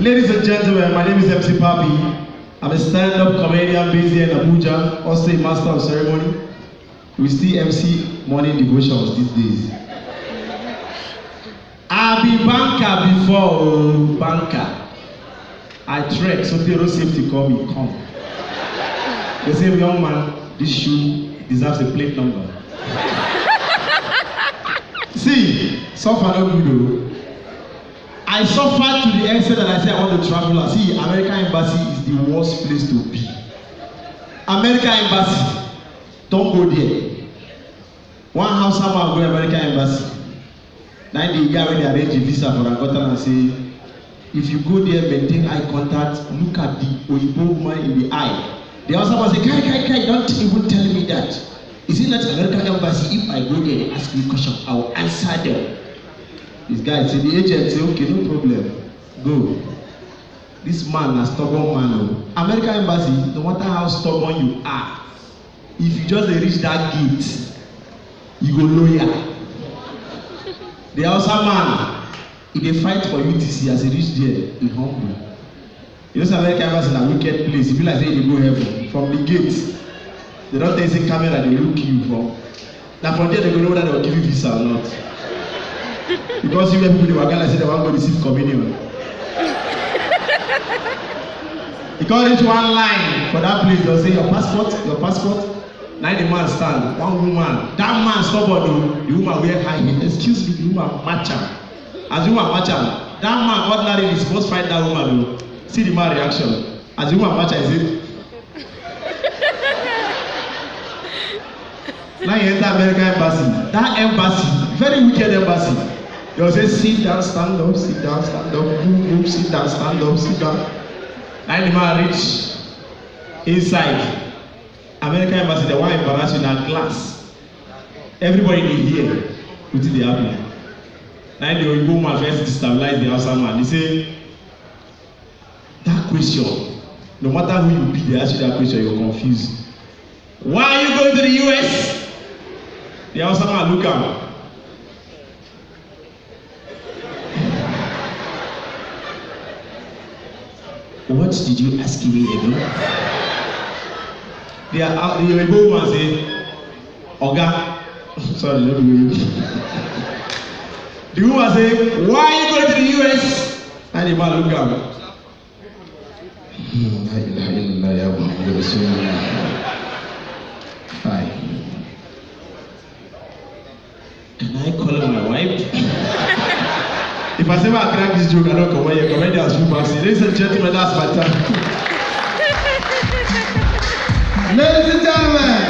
Ladies and gentlemen, my name is MC Papi. I'm a stand-up comedian based here in Abuja, also a master of ceremony. We still MC morning devotions these days. I've been banker before, banker. I trek, so the road safety call me, come. They say, young man, this shoe deserves a plate number. See, suffer no good though. I suffered to the extent that I said I want to travel. See, American Embassy is the worst place to be. American Embassy, don't go there. One house someone go American Embassy. Now the guy when they arrange a visa for Angola and say, if you go there, maintain eye contact, look at the Oyibo woman in the eye. The house someone say, Kai, don't even tell me that. Is it not American Embassy? If I go there and ask me a question, I will answer them. This guy say, the agent say, okay, no problem, go. This man a stubborn man. American Embassy, no matter how stubborn you are, if you just reach that gate, you go lawyer. The Hausa man, if they fight for UTC as he reach there, he humble. You know, American Embassy is a wicked place. If you like say they go heaven, from the gate, they don't take a camera, they look you from. Now from there, they go know whether they will give you visa or not. Because you people, they were gonna say they want to receive communion. Because reach one line for that place, they'll say your passport. Now the man stand, one woman. That man stubborn though. The woman wear high heel. Excuse me, the woman match am. As the woman match am, that man ordinarily is supposed to fight that woman though. See the man reaction. As the woman match am, he say. Now you enter American Embassy. That embassy, very wicked embassy. They will say, sit down, stand up, sit down, stand up, move, sit down, stand up, sit down. Now the man reach inside. American Embassy, they want to embarrass you in that class. Everybody dey hear wetin dey happen. Now the Oyibo man first destabilize the Hausa man. They say, that question, no matter who you be, they ask you that question, you're confused. Why are you going to the US? The Hausa man look am. What did you ask me again? The Oyibo woman say, Oga, sorry, let me the woman say, why are you going to the US? And the man look at her. Hi. Can I call my wife? If I say I crack this joke, I don't come here. Comedians who pass it. Ladies and gentlemen, that's my time. Ladies and gentlemen.